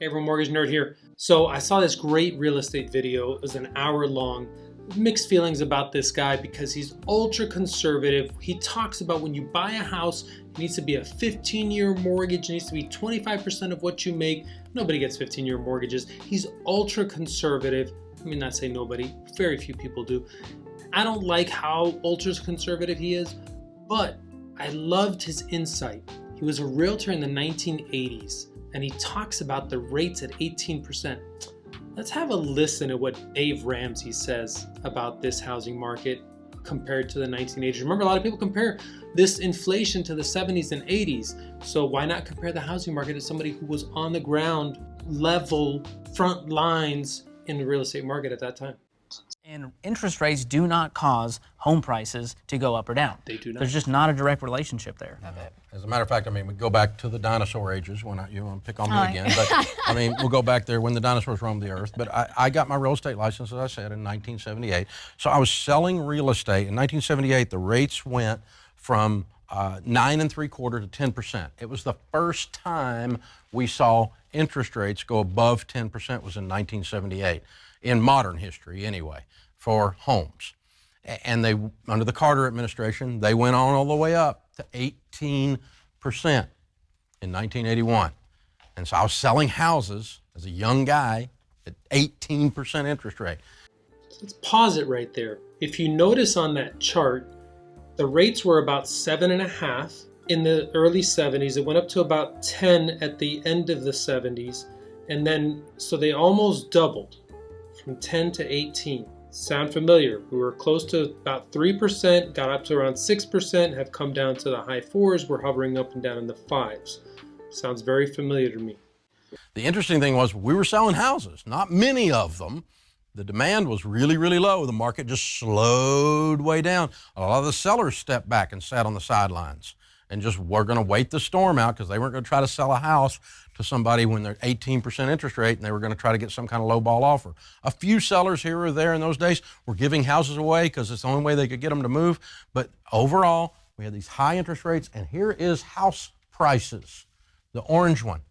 Hey everyone, Mortgage Nerd here. So I saw this great real estate video. It was an hour long. Mixed feelings about this guy because he's ultra conservative. He talks about when you buy a house, it needs to be a 15-year mortgage. It needs to be 25% of what you make. Nobody gets 15-year mortgages. He's ultra conservative. I mean, not say nobody. Very few people do. I don't like how ultra conservative he is, but I loved his insight. He was a realtor in the 1980s. And he talks about the rates at 18%. Let's have a listen to what Dave Ramsey says about this housing market compared to the 1980s. Remember, a lot of people compare this inflation to the 70s and 80s. So why not compare the housing market to somebody who was on the ground level front lines in the real estate market at that time? And interest rates do not cause home prices to go up or down. They do not. There's just not a direct relationship there. As a matter of fact, I mean, we go back to the dinosaur ages. You want to pick on me again, but I mean, we'll go back there when the dinosaurs roamed the earth. But I got my real estate license, as I said, in 1978. So I was selling real estate. In 1978, the rates went from 9.75% to 10%. It was the first time we saw interest rates go above 10% was in 1978, in modern history anyway, for homes. And they, under the Carter administration, they went on all the way up to 18% in 1981. And so I was selling houses as a young guy at 18% interest rate. Let's pause it right there. If you notice on that chart, the rates were about 7.5 in the early 70s. It went up to about 10 at the end of the 70s. And then, so they almost doubled from 10 to 18. Sound familiar? We were close to about 3%, got up to around 6%, have come down to the high 4s. We're hovering up and down in the 5s. Sounds very familiar to me. The interesting thing was we were selling houses, not many of them. The demand was really, really low. The market just slowed way down. A lot of the sellers stepped back and sat on the sidelines and just were going to wait the storm out because they weren't going to try to sell a house to somebody when they're 18% interest rate and they were going to try to get some kind of lowball offer. A few sellers here or there in those days were giving houses away because it's the only way they could get them to move. But overall, we had these high interest rates, and here is house prices, the orange one.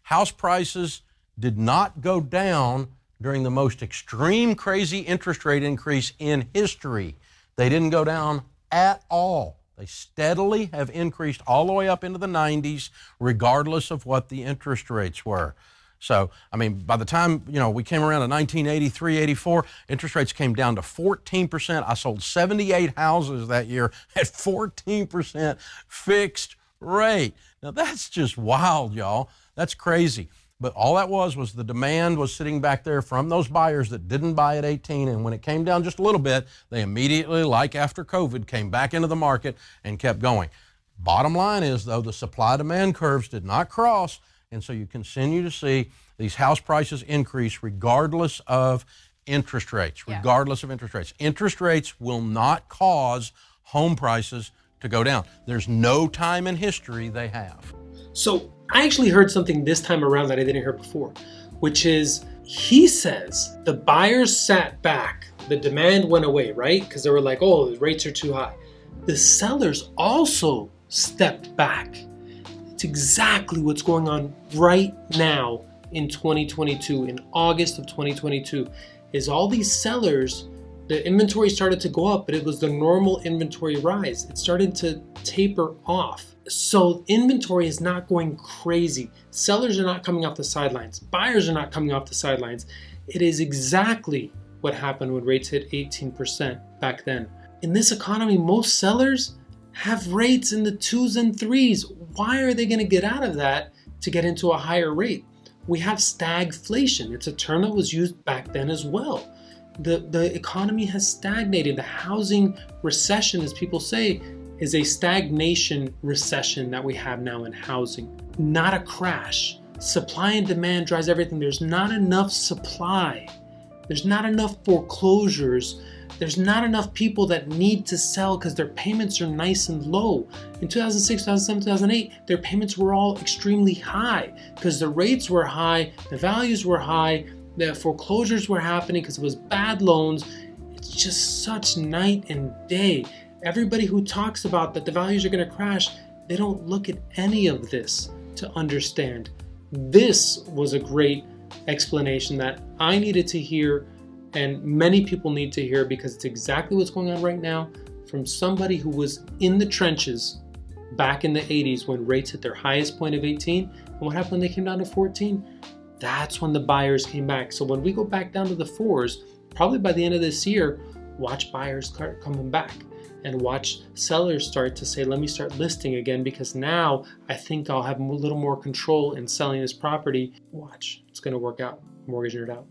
House prices did not go down during the most extreme, crazy interest rate increase in history. They didn't go down at all. They steadily have increased all the way up into the 90s, regardless of what the interest rates were. So, I mean, by the time, we came around to 1983, 84, interest rates came down to 14%. I sold 78 houses that year at 14% fixed rate. Now, that's just wild, y'all. That's crazy. But all that was the demand was sitting back there from those buyers that didn't buy at 18. And when it came down just a little bit, they immediately, like after COVID, came back into the market and kept going. Bottom line is, though, the supply-demand curves did not cross. And so you continue to see these house prices increase regardless of interest rates, regardless of interest rates. Interest rates will not cause home prices to go down. There's no time in history they have. So I actually heard something this time around that I didn't hear before, which is he says the buyers sat back, the demand went away, right? Because they were like, oh, the rates are too high. The sellers also stepped back. It's exactly what's going on right now in 2022, in August of 2022, is all these sellers, the inventory started to go up, but it was the normal inventory rise. It started to taper off. So inventory is not going crazy. Sellers are not coming off the sidelines. Buyers are not coming off the sidelines. It is exactly what happened when rates hit 18% back then. In this economy, most sellers have rates in the 2s and 3s. Why are they going to get out of that to get into a higher rate? We have stagflation. It's a term that was used back then as well. The economy has stagnated. The housing recession, as people say, is a stagnation recession that we have now in housing, not a crash. Supply and demand drives everything. There's not enough supply. There's not enough foreclosures. There's not enough people that need to sell because their payments are nice and low. In 2006, 2007, 2008, their payments were all extremely high because the rates were high, the values were high, the foreclosures were happening because it was bad loans. It's just such night and day. Everybody who talks about that the values are going to crash, they don't look at any of this to understand this was a great explanation that I needed to hear, and many people need to hear, because it's exactly what's going on right now from somebody who was in the trenches back in the 80s when rates hit their highest point of 18. And what happened when they came down to 14? That's when the buyers came back. So when we go back down to the 4s, probably by the end of this year, watch buyers start coming back and watch sellers start to say, let me start listing again, because now I think I'll have a little more control in selling this property. Watch, it's going to work out. Mortgage Nerd out.